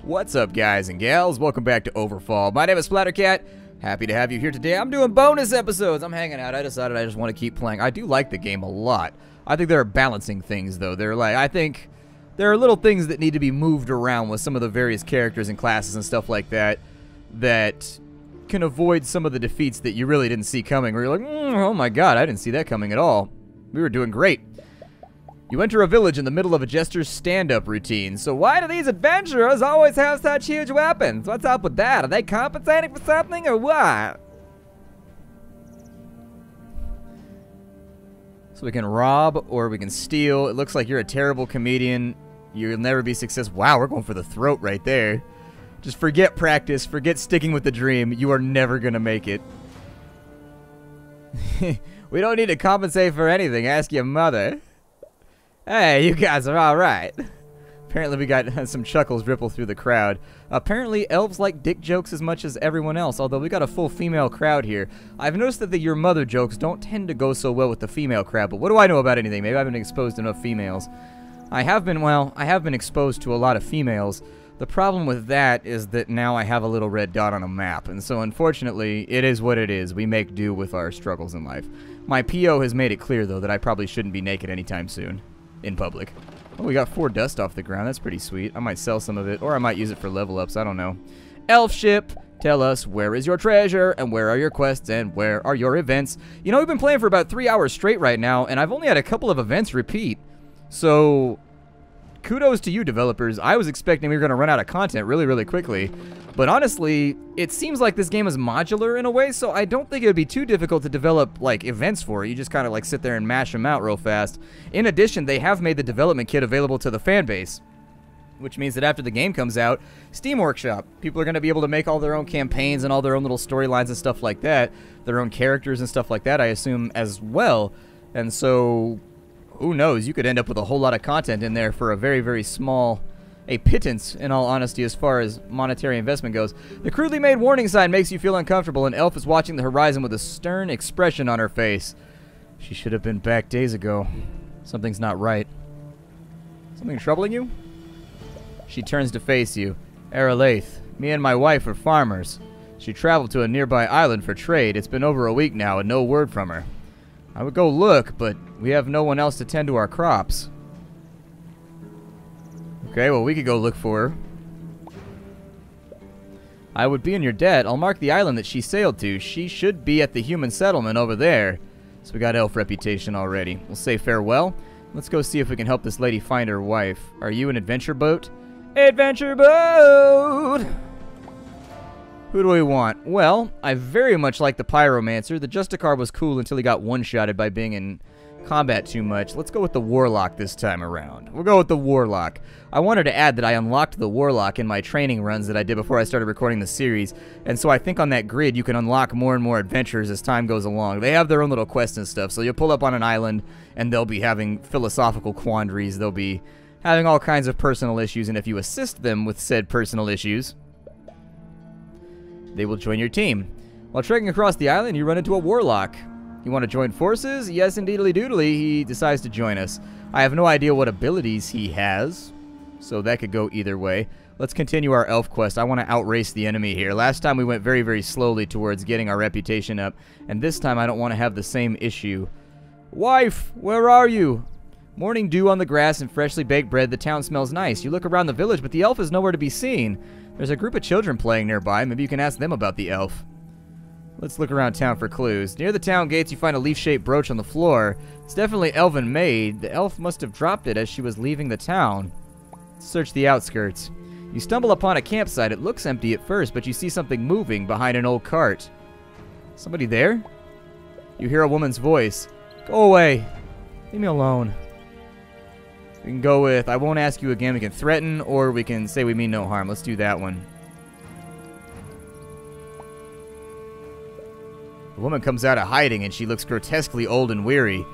What's up, guys and gals? Welcome back to Overfall. My name is Splattercat. Happy to have you here today. I'm doing bonus episodes. I'm hanging out. I decided I just want to keep playing. I do like the game a lot. I think there are balancing things, though. I think there are little things that need to be moved around with some of the various characters and classes and stuff like that that can avoid some of the defeats that you really didn't see coming, where you're like, oh my god, I didn't see that coming at all. We were doing great. You enter a village in the middle of a jester's stand-up routine. So why do these adventurers always have such huge weapons? What's up with that? Are they compensating for something or what? So we can rob or we can steal. It looks like you're a terrible comedian. You'll never be successful. Wow, we're going for the throat right there. Just forget practice. Forget sticking with the dream. You are never going to make it. We don't need to compensate for anything. Ask your mother. Hey, you guys are alright. Apparently we got some chuckles ripple through the crowd. Apparently elves like dick jokes as much as everyone else, although we got a full female crowd here. I've noticed that the your mother jokes don't tend to go so well with the female crowd, but what do I know about anything? Maybe I haven't been exposed to enough females. I have been exposed to a lot of females. The problem with that is that now I have a little red dot on a map, and so unfortunately, it is what it is. We make do with our struggles in life. My PO has made it clear, though, that I probably shouldn't be naked anytime soon. In public. Oh, we got 4 dust off the ground. That's pretty sweet. I might sell some of it, or I might use it for level ups. I don't know. Elf ship, tell us where is your treasure, and where are your quests, and where are your events. You know, we've been playing for about 3 hours straight right now, and I've only had a couple of events repeat. So, kudos to you, developers. I was expecting we were going to run out of content really, really quickly. But honestly, it seems like this game is modular in a way, so I don't think it would be too difficult to develop, like, events for it. You just kind of, like, sit there and mash them out real fast. In addition, they have made the development kit available to the fan base, which means that after the game comes out, Steam Workshop, people are going to be able to make all their own campaigns and all their own little storylines and stuff like that, their own characters and stuff like that, I assume, as well. And so, who knows? You could end up with a whole lot of content in there for a very, very small... a pittance, in all honesty, as far as monetary investment goes. The crudely made warning sign makes you feel uncomfortable, and Elf is watching the horizon with a stern expression on her face. She should have been back days ago. Something's not right. Something troubling you? She turns to face you. Aralaith, me and my wife are farmers. She traveled to a nearby island for trade. It's been over a week now, and no word from her. I would go look, but we have no one else to tend to our crops. Okay, well, we could go look for her. I would be in your debt. I'll mark the island that she sailed to. She should be at the human settlement over there. So we got elf reputation already. We'll say farewell. Let's go see if we can help this lady find her wife. Are you an adventure boat? Adventure boat! Who do we want? Well, I very much like the pyromancer. The Justicar was cool until he got one-shotted by being in combat too much. Let's go with the warlock this time around. We'll go with the warlock. I wanted to add that I unlocked the warlock in my training runs that I did before I started recording the series, and so I think on that grid you can unlock more and more adventures as time goes along. They have their own little quests and stuff, so you'll pull up on an island and they'll be having philosophical quandaries, they'll be having all kinds of personal issues, and if you assist them with said personal issues, they will join your team. While trekking across the island, you run into a warlock. You want to join forces? Yes, indeedly doodly, he decides to join us. I have no idea what abilities he has, so that could go either way. Let's continue our elf quest. I want to outrace the enemy here. Last time we went very, very slowly towards getting our reputation up, and this time I don't want to have the same issue. Wife, where are you? Morning dew on the grass and freshly baked bread. The town smells nice. You look around the village, but the elf is nowhere to be seen. There's a group of children playing nearby. Maybe you can ask them about the elf. Let's look around town for clues. Near the town gates, you find a leaf-shaped brooch on the floor. It's definitely elven made. The elf must have dropped it as she was leaving the town. Let's search the outskirts. You stumble upon a campsite. It looks empty at first, but you see something moving behind an old cart. Somebody there? You hear a woman's voice. Go away. Leave me alone. We can go with, I won't ask you again. We can threaten, or we can say we mean no harm. Let's do that one. The woman comes out of hiding, and she looks grotesquely old and weary.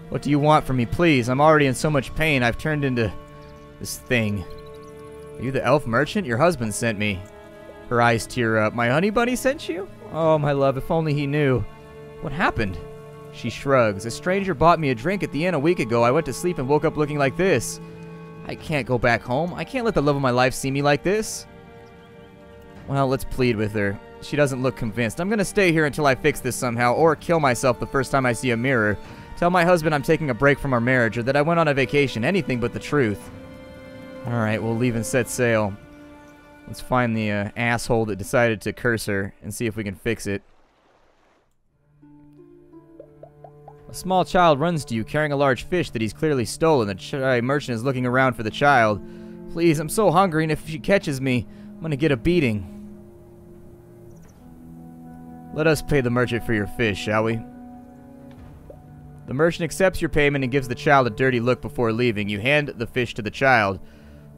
What do you want from me, please? I'm already in so much pain. I've turned into this thing. Are you the elf merchant? Your husband sent me. Her eyes tear up. My honey bunny sent you? Oh, my love, if only he knew. What happened? She shrugs. A stranger bought me a drink at the inn a week ago. I went to sleep and woke up looking like this. I can't go back home. I can't let the love of my life see me like this. Well, let's plead with her. She doesn't look convinced. I'm gonna stay here until I fix this somehow, or kill myself the first time I see a mirror. Tell my husband I'm taking a break from our marriage, or that I went on a vacation. Anything but the truth. Alright, we'll leave and set sail. Let's find the asshole that decided to curse her, and see if we can fix it. A small child runs to you, carrying a large fish that he's clearly stolen. The merchant is looking around for the child. Please, I'm so hungry, and if she catches me, I'm gonna get a beating. Let us pay the merchant for your fish, shall we? The merchant accepts your payment and gives the child a dirty look before leaving. You hand the fish to the child.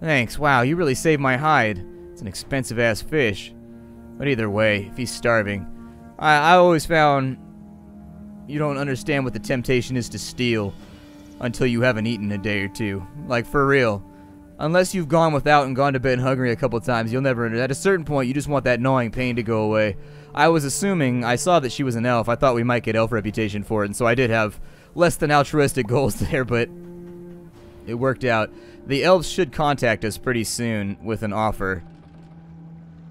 Thanks, wow, you really saved my hide. It's an expensive-ass fish. But either way, if he's starving. I always found you don't understand what the temptation is to steal until you haven't eaten a day or two. Like, for real. Unless you've gone without and gone to bed hungry a couple times, you'll never... At a certain point, you just want that gnawing pain to go away. I was assuming... I saw that she was an elf. I thought we might get elf reputation for it, and so I did have less than altruistic goals there, but it worked out. The elves should contact us pretty soon with an offer.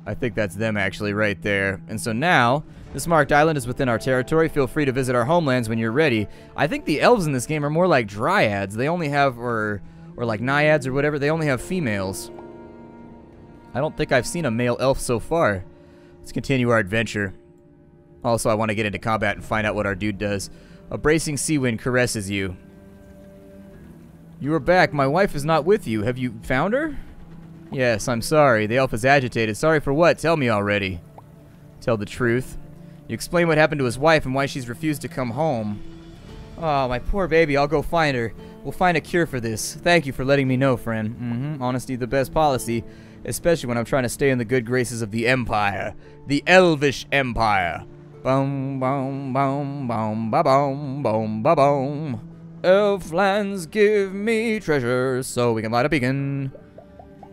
I think that's them, actually, right there. And so now... This marked island is within our territory. Feel free to visit our homelands when you're ready. I think the elves in this game are more like dryads. They only have... Or like naiads or whatever. They only have females. I don't think I've seen a male elf so far. Let's continue our adventure. Also, I want to get into combat and find out what our dude does. A bracing sea wind caresses you. You are back. My wife is not with you. Have you found her? Yes, I'm sorry. The elf is agitated. Sorry for what? Tell me already. Tell the truth. You explain what happened to his wife and why she's refused to come home. Oh, my poor baby. I'll go find her. We'll find a cure for this. Thank you for letting me know, friend. Honesty the best policy, especially when I'm trying to stay in the good graces of the Empire. The Elvish Empire. Boom, boom, boom, boom, ba boom, boom, ba boom. Elf lands give me treasures so we can light a beacon.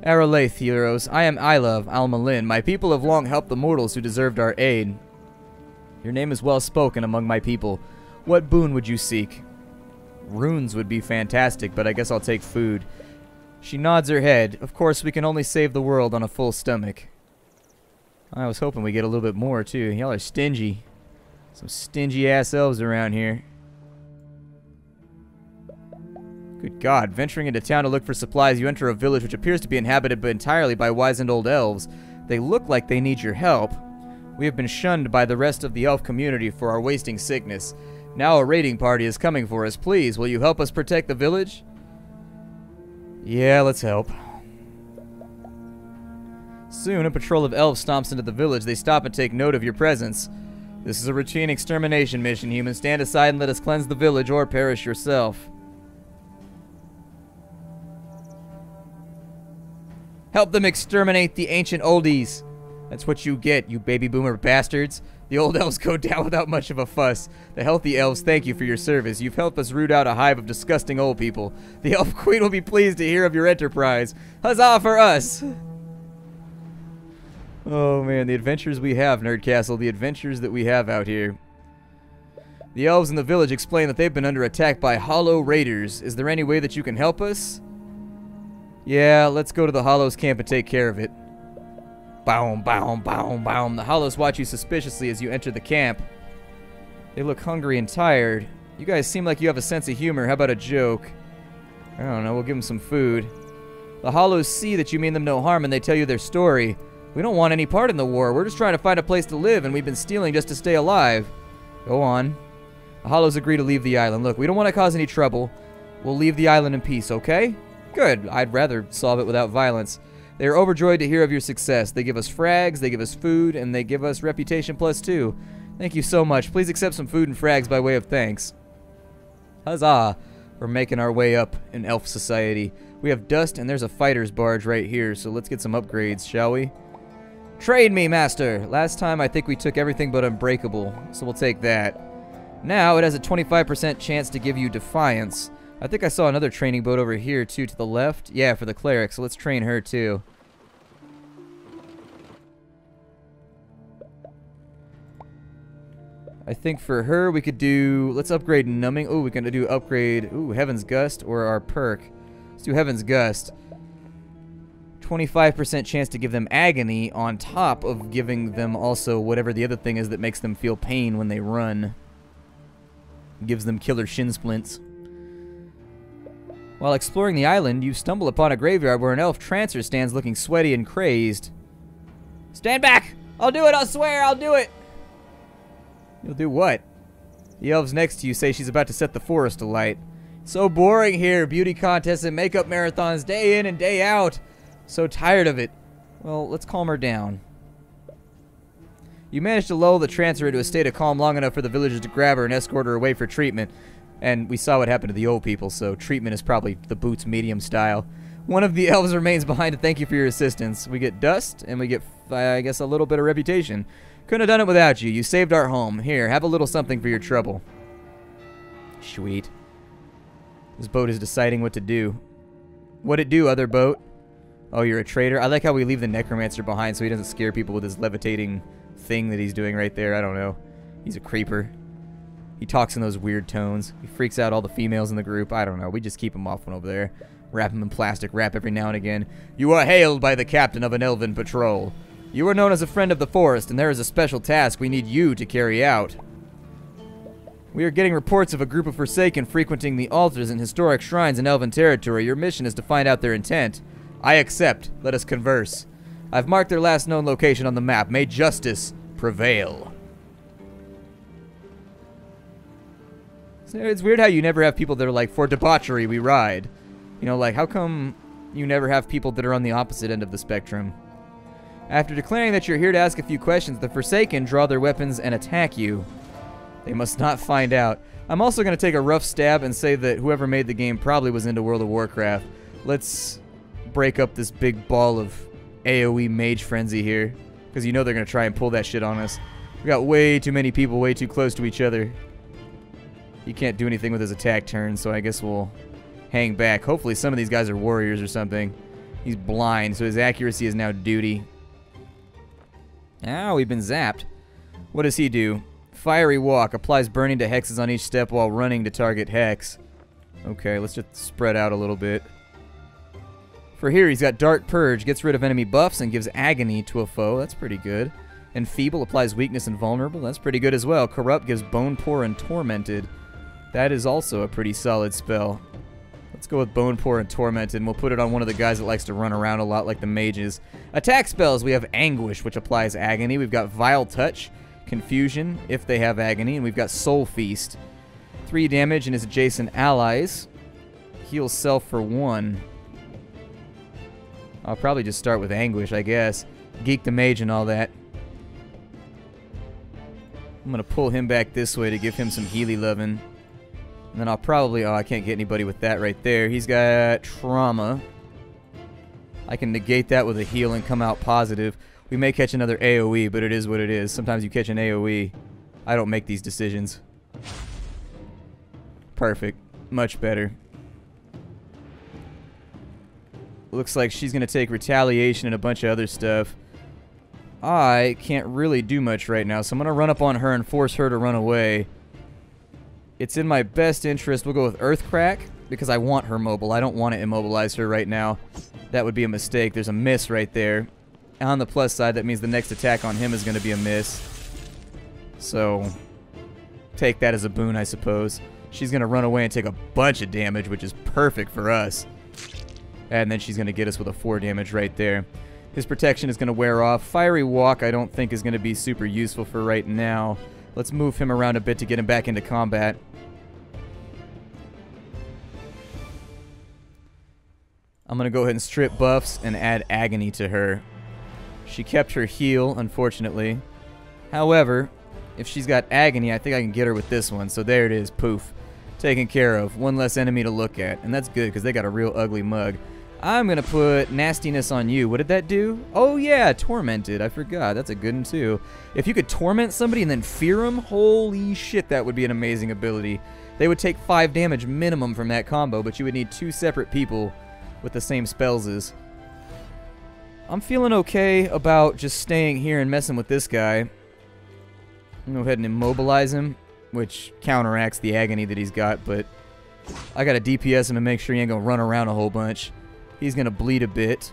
Aralaith, heroes. I am Ilov, Almalin. My people have long helped the mortals who deserved our aid. Your name is well spoken among my people. What boon would you seek? Runes would be fantastic, but I guess I'll take food. She nods her head. Of course, we can only save the world on a full stomach. I was hoping we get a little bit more, too. Y'all are stingy. Some stingy-ass elves around here. Good God. Venturing into town to look for supplies, you enter a village which appears to be inhabited entirely by wizened old elves. They look like they need your help. We have been shunned by the rest of the elf community for our wasting sickness. Now a raiding party is coming for us. Please, will you help us protect the village? Yeah, let's help. Soon, a patrol of elves stomps into the village. They stop and take note of your presence. This is a routine extermination mission, humans. Stand aside and let us cleanse the village or perish yourself. Help them exterminate the ancient oldies. That's what you get, you baby boomer bastards. The old elves go down without much of a fuss. The healthy elves thank you for your service. You've helped us root out a hive of disgusting old people. The elf queen will be pleased to hear of your enterprise. Huzzah for us! Oh man, the adventures we have, Nerd Castle. The adventures that we have out here. The elves in the village explain that they've been under attack by hollow raiders. Is there any way that you can help us? Yeah, let's go to the hollows camp and take care of it. Boom, boom, boom, boom. The hollows watch you suspiciously as you enter the camp. They look hungry and tired. You guys seem like you have a sense of humor. How about a joke? I don't know, we'll give them some food. The hollows see that you mean them no harm and they tell you their story. We don't want any part in the war. We're just trying to find a place to live and we've been stealing just to stay alive. Go on. The hollows agree to leave the island. Look, we don't want to cause any trouble. We'll leave the island in peace, okay? Good. I'd rather solve it without violence. They are overjoyed to hear of your success. They give us frags, they give us food, and they give us reputation +2. Thank you so much. Please accept some food and frags by way of thanks. Huzzah! We're making our way up in elf society. We have dust, and there's a fighter's barge right here, so let's get some upgrades, shall we? Trade me, master! Last time I think we took everything but unbreakable, so we'll take that. Now it has a 25% chance to give you defiance. I think I saw another training boat over here, too, to the left. Yeah, for the cleric, so let's train her, too. I think for her, we could do... Let's upgrade numbing. Oh, we can do upgrade... Ooh, Heaven's Gust or our perk. Let's do Heaven's Gust. 25% chance to give them agony on top of giving them also whatever the other thing is that makes them feel pain when they run. Gives them killer shin splints. While exploring the island, you stumble upon a graveyard where an elf trancer stands looking sweaty and crazed. Stand back! I'll do it, I swear, I'll do it! You'll do what? The elves next to you say she's about to set the forest alight. So boring here, beauty contests and makeup marathons day in and day out. So tired of it. Well, let's calm her down. You managed to lull the trancer into a state of calm long enough for the villagers to grab her and escort her away for treatment. And we saw what happened to the old people, so treatment is probably the Boots medium style. One of the elves remains behind to thank you for your assistance. We get dust, and we get, I guess, a little bit of reputation. Couldn't have done it without you. You saved our home. Here, have a little something for your trouble. Sweet. This boat is deciding what to do. What'd it do, other boat? Oh, you're a traitor? I like how we leave the necromancer behind so he doesn't scare people with his levitating thing that he's doing right there. I don't know. He's a creeper. He talks in those weird tones. He freaks out all the females in the group. I don't know. We just keep him off one over there. Wrap him in plastic wrap every now and again. You are hailed by the captain of an elven patrol. You are known as a friend of the forest, and there is a special task we need you to carry out. We are getting reports of a group of Forsaken frequenting the altars and historic shrines in elven territory. Your mission is to find out their intent. I accept. Let us converse. I've marked their last known location on the map. May justice prevail. It's weird how you never have people that are like, for debauchery we ride. You know, like, how come you never have people that are on the opposite end of the spectrum? After declaring that you're here to ask a few questions, the Forsaken draw their weapons and attack you. They must not find out. I'm also going to take a rough stab and say that whoever made the game probably was into World of Warcraft. Let's break up this big ball of AoE mage frenzy here, because you know they're going to try and pull that shit on us. We got way too many people way too close to each other. He can't do anything with his attack turn, so I guess we'll hang back. Hopefully some of these guys are warriors or something. He's blind, so his accuracy is now duty. Ow, we've been zapped. What does he do? Fiery Walk. Applies burning to hexes on each step while running to target hex. Okay, let's just spread out a little bit. For here, he's got Dark Purge. Gets rid of enemy buffs and gives agony to a foe. That's pretty good. Enfeeble applies weakness and vulnerable. That's pretty good as well. Corrupt gives Bone Poor and Tormented. That is also a pretty solid spell. Let's go with Bone Poor and Tormented, and we'll put it on one of the guys that likes to run around a lot like the mages. Attack spells, we have Anguish, which applies agony. We've got Vile Touch, Confusion, if they have agony, and we've got Soul Feast. 3 damage and his adjacent allies. Heals self for 1. I'll probably just start with Anguish, I guess. Geek the Mage and all that. I'm going to pull him back this way to give him some Healy lovin'. And then I'll probably... Oh, I can't get anybody with that right there. He's got Trauma. I can negate that with a heal and come out positive. We may catch another AoE, but it is what it is. Sometimes you catch an AoE. I don't make these decisions. Perfect. Much better. Looks like she's going to take retaliation and a bunch of other stuff. I can't really do much right now, so I'm going to run up on her and force her to run away. It's in my best interest. We'll go with Earthcrack, because I want her mobile. I don't want to immobilize her right now. That would be a mistake. There's a miss right there. On the plus side, that means the next attack on him is going to be a miss. So, take that as a boon, I suppose. She's going to run away and take a bunch of damage, which is perfect for us. And then she's going to get us with a 4 damage right there. His protection is going to wear off. Fiery Walk I don't think is going to be super useful for right now. Let's move him around a bit to get him back into combat. I'm going to go ahead and strip buffs and add agony to her. She kept her heal, unfortunately. However, if she's got agony, I think I can get her with this one. So there it is, poof. Taken care of. One less enemy to look at. And that's good, because they got a real ugly mug. I'm going to put nastiness on you. What did that do? Oh, yeah, tormented. I forgot. That's a good one, too. If you could torment somebody and then fear them, holy shit, that would be an amazing ability. They would take 5 damage minimum from that combo, but you would need 2 separate people with the same spells as. I'm feeling okay about just staying here and messing with this guy. I'm going to go ahead and immobilize him, which counteracts the agony that he's got, but I got to DPS him and make sure he ain't going to run around a whole bunch. He's going to bleed a bit.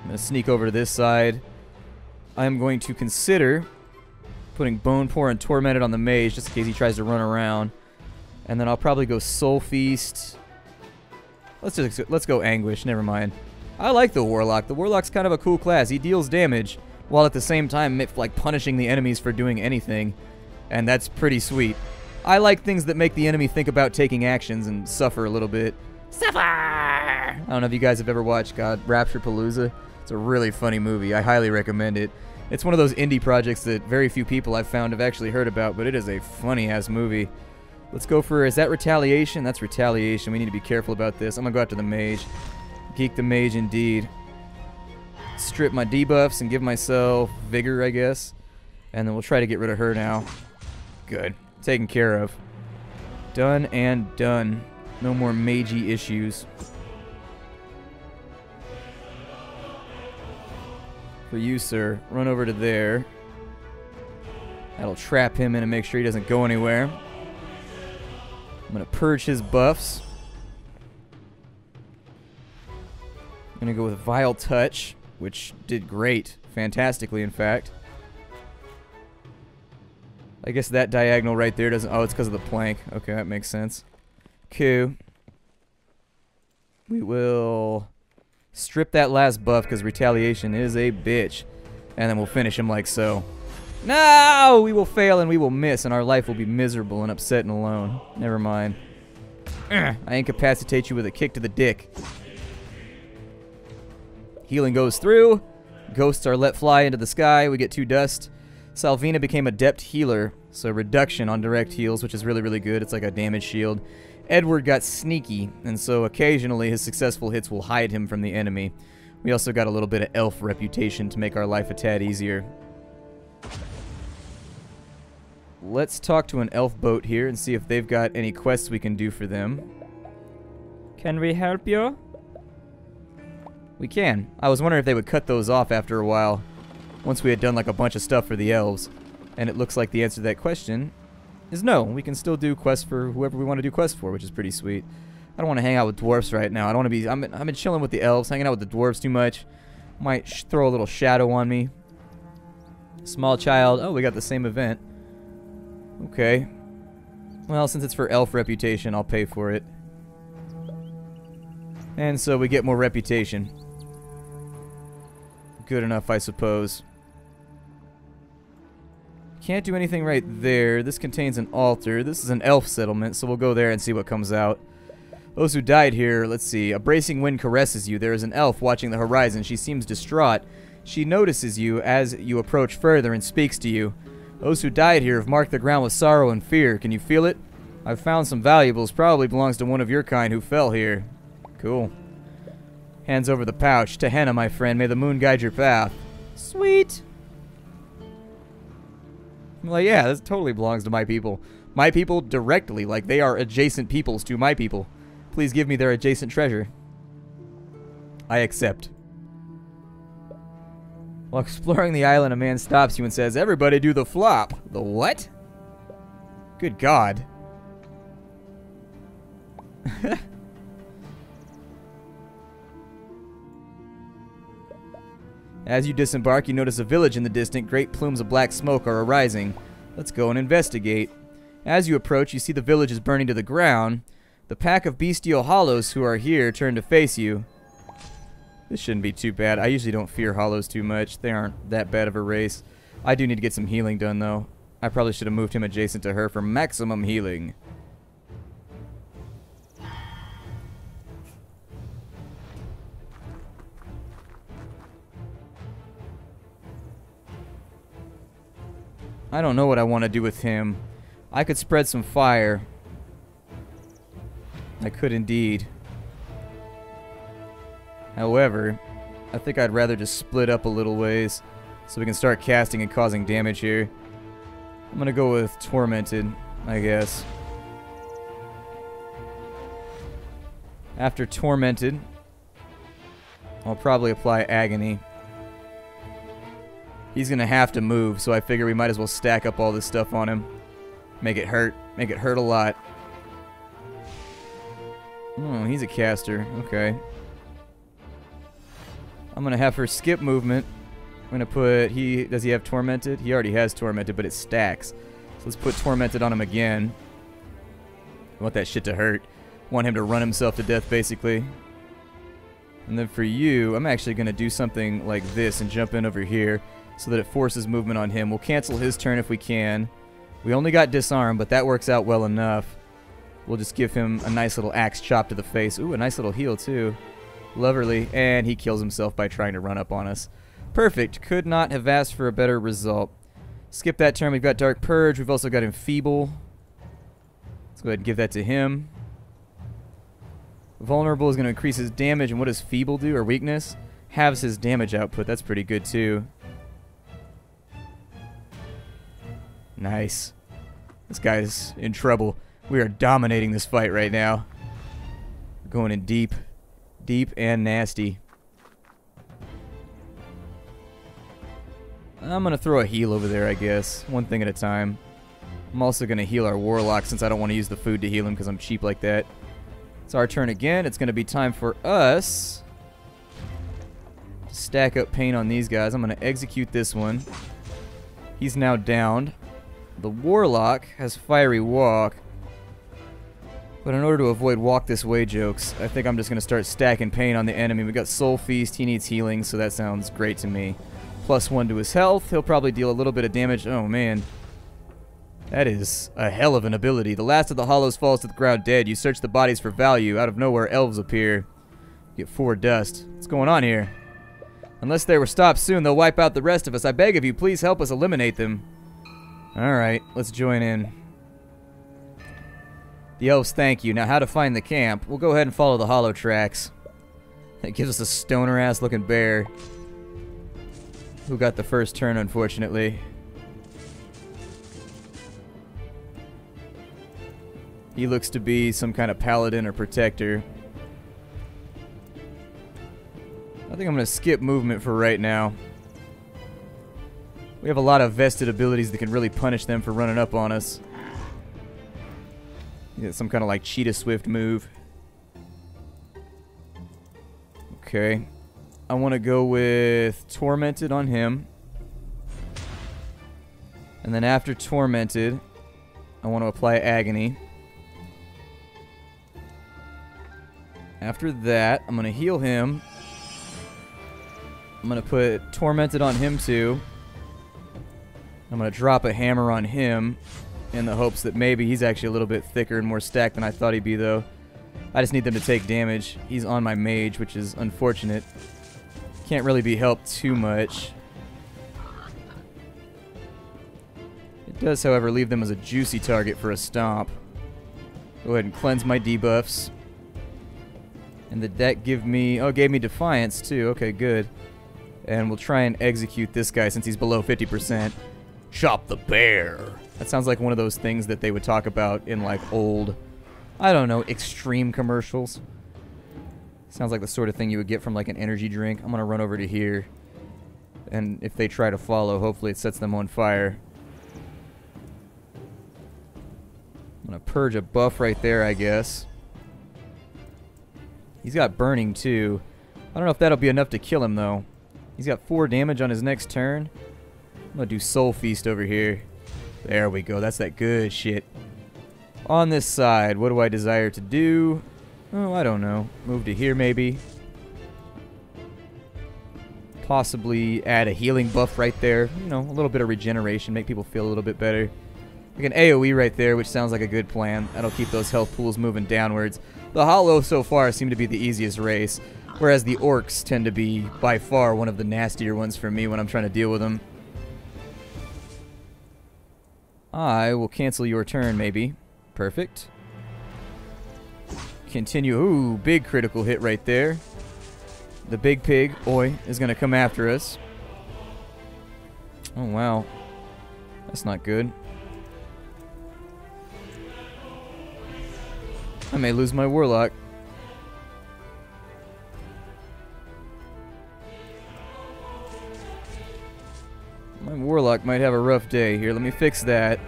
I'm going to sneak over to this side. I'm going to consider putting Bone Pour and Tormented on the mage just in case he tries to run around. And then I'll probably go Soul Feast. Let's go Anguish. Never mind. I like the Warlock. The Warlock's kind of a cool class. He deals damage while at the same time like punishing the enemies for doing anything. And that's pretty sweet. I like things that make the enemy think about taking actions and suffer a little bit. Suffer! I don't know if you guys have ever watched Rapture Palooza. It's a really funny movie. I highly recommend it. It's one of those indie projects that very few people I've found have actually heard about, but it is a funny-ass movie. Let's go for, is that Retaliation? That's Retaliation. We need to be careful about this. I'm going to go after the mage. Geek the mage indeed. Strip my debuffs and give myself Vigor, I guess. And then we'll try to get rid of her now. Good. Taken care of. Done and done. No more magey issues. For you, sir, run over to there. That'll trap him in and make sure he doesn't go anywhere. I'm going to purge his buffs. I'm going to go with Vile Touch, which did great. Fantastically, in fact. I guess that diagonal right there doesn't... Oh, it's because of the plank. Okay, that makes sense. Cool. We will strip that last buff because Retaliation is a bitch. And then we'll finish him like so. No! We will fail and we will miss and our life will be miserable and upset and alone. Never mind. I incapacitate you with a kick to the dick. Healing goes through. Ghosts are let fly into the sky. We get 2 dust. Salvina became Adept Healer, so reduction on direct heals, which is really, really good. It's like a damage shield. Edward got Sneaky, and so occasionally his successful hits will hide him from the enemy. We also got a little bit of elf reputation to make our life a tad easier. Let's talk to an elf boat here and see if they've got any quests we can do for them. Can we help you? We can. I was wondering if they would cut those off after a while, once we had done like a bunch of stuff for the elves. And it looks like the answer to that question is no. We can still do quests for whoever we want to do quests for, which is pretty sweet. I don't want to hang out with dwarfs right now. I don't want to be... I've been chilling with the elves, hanging out with the dwarves too much. Might throw a little shadow on me. Small child. Oh, we got the same event. Okay. Well, since it's for elf reputation, I'll pay for it. And so we get more reputation. Good enough, I suppose. Can't do anything right there. This contains an altar. This is an elf settlement, so we'll go there and see what comes out. Those who died here, let's see. A bracing wind caresses you. There is an elf watching the horizon. She seems distraught. She notices you as you approach further and speaks to you. Those who died here have marked the ground with sorrow and fear. Can you feel it? I've found some valuables. Probably belongs to one of your kind who fell here. Cool. Hands over the pouch. Tehenna, my friend. May the moon guide your path. Sweet. I'm like, yeah, this totally belongs to my people. My people directly, like they are adjacent peoples to my people. Please give me their adjacent treasure. I accept. While exploring the island, a man stops you and says, "Everybody do the flop." The what? Good God. As you disembark, you notice a village in the distance. Great plumes of black smoke are arising. Let's go and investigate. As you approach, you see the village is burning to the ground. The pack of bestial hollows who are here turn to face you. This shouldn't be too bad. I usually don't fear hollows too much. They aren't that bad of a race. I do need to get some healing done, though. I probably should have moved him adjacent to her for maximum healing. I don't know what I want to do with him. I could spread some fire. I could indeed. However, I think I'd rather just split up a little ways so we can start casting and causing damage here. I'm gonna go with Tormented, I guess. After Tormented, I'll probably apply Agony. He's gonna have to move, so I figure we might as well stack up all this stuff on him. Make it hurt. Make it hurt a lot. Oh, he's a caster. Okay. I'm gonna have her skip movement. I'm gonna put does he have tormented? He already has tormented, but it stacks. So let's put tormented on him again. I want that shit to hurt. Want him to run himself to death, basically. And then for you, I'm actually gonna do something like this and jump in over here so that it forces movement on him. We'll cancel his turn if we can. We only got disarm, but that works out well enough. We'll just give him a nice little axe chop to the face. Ooh, a nice little heal too. Lovely. And he kills himself by trying to run up on us. Perfect. Could not have asked for a better result. Skip that turn. We've got Dark Purge. We've also got Enfeeble. Let's go ahead and give that to him. Vulnerable is going to increase his damage. And what does Feeble do, or Weakness? Halves his damage output. That's pretty good too. Nice. This guy's in trouble. We are dominating this fight right now. We're going in deep. Deep and nasty. I'm going to throw a heal over there, I guess. One thing at a time. I'm also going to heal our Warlock since I don't want to use the food to heal him because I'm cheap like that. It's our turn again. It's going to be time for us to stack up pain on these guys. I'm going to execute this one. He's now downed. The Warlock has Fiery Walk. But in order to avoid walk this way jokes, I think I'm just going to start stacking pain on the enemy. We got Soul Feast. He needs healing, so that sounds great to me. +1 to his health. He'll probably deal a little bit of damage. Oh, man. That is a hell of an ability. The last of the hollows falls to the ground dead. You search the bodies for value. Out of nowhere, elves appear. You get 4 dust. What's going on here? Unless they were stopped soon, they'll wipe out the rest of us. I beg of you, please help us eliminate them. Alright, let's join in. The elves thank you. Now how to find the camp. We'll go ahead and follow the hollow tracks. That gives us a stoner-ass looking bear. Who got the first turn, unfortunately. He looks to be some kind of paladin or protector. I think I'm going to skip movement for right now. We have a lot of vested abilities that can really punish them for running up on us. Get some kind of like Cheetah Swift move. Okay. I want to go with Tormented on him. And then after Tormented, I want to apply Agony. After that, I'm going to heal him. I'm going to put Tormented on him too. I'm going to drop a hammer on him in the hopes that maybe he's actually a little bit thicker and more stacked than I thought he'd be, though. I just need them to take damage. He's on my mage, which is unfortunate. Can't really be helped too much. It does, however, leave them as a juicy target for a stomp. Go ahead and cleanse my debuffs. And did that give me... Oh, it gave me Defiance, too. Okay, good. And we'll try and execute this guy since he's below 50%. Chop the bear. That sounds like one of those things that they would talk about in, like, old, I don't know, extreme commercials. Sounds like the sort of thing you would get from, like, an energy drink. I'm going to run over to here. And if they try to follow, hopefully it sets them on fire. I'm going to purge a buff right there, I guess. He's got burning, too. I don't know if that'll be enough to kill him, though. He's got 4 damage on his next turn. I'm going to do Soul Feast over here. There we go. That's that good shit. On this side, what do I desire to do? Oh, I don't know. Move to here, maybe. Possibly add a healing buff right there. You know, a little bit of regeneration. Make people feel a little bit better. Like an AoE right there, which sounds like a good plan. That'll keep those health pools moving downwards. The Hollow so far seem to be the easiest race, whereas the Orcs tend to be, by far, one of the nastier ones for me when I'm trying to deal with them. I will cancel your turn, maybe. Perfect. Continue. Ooh, big critical hit right there. The big pig, Oi, is going to come after us. Oh, wow. That's not good. I may lose my Warlock. My Warlock might have a rough day here. Let me fix that.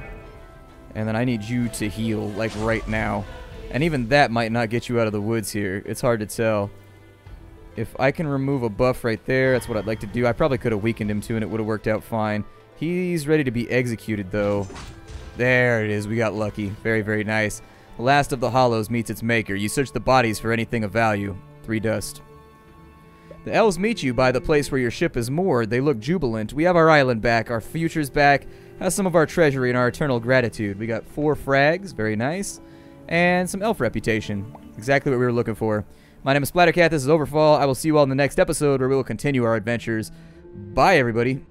And then I need you to heal, like, right now. And even that might not get you out of the woods here. It's hard to tell. If I can remove a buff right there, that's what I'd like to do. I probably could have weakened him too, and it would have worked out fine. He's ready to be executed, though. There it is. We got lucky. Very, very nice. The last of the hollows meets its maker. You search the bodies for anything of value. 3 dust. The elves meet you by the place where your ship is moored. They look jubilant. We have our island back. Our future's back. Has some of our treasury and our eternal gratitude. We got 4 frags. Very nice. And some elf reputation. Exactly what we were looking for. My name is Splattercat. This is Overfall. I will see you all in the next episode where we will continue our adventures. Bye, everybody.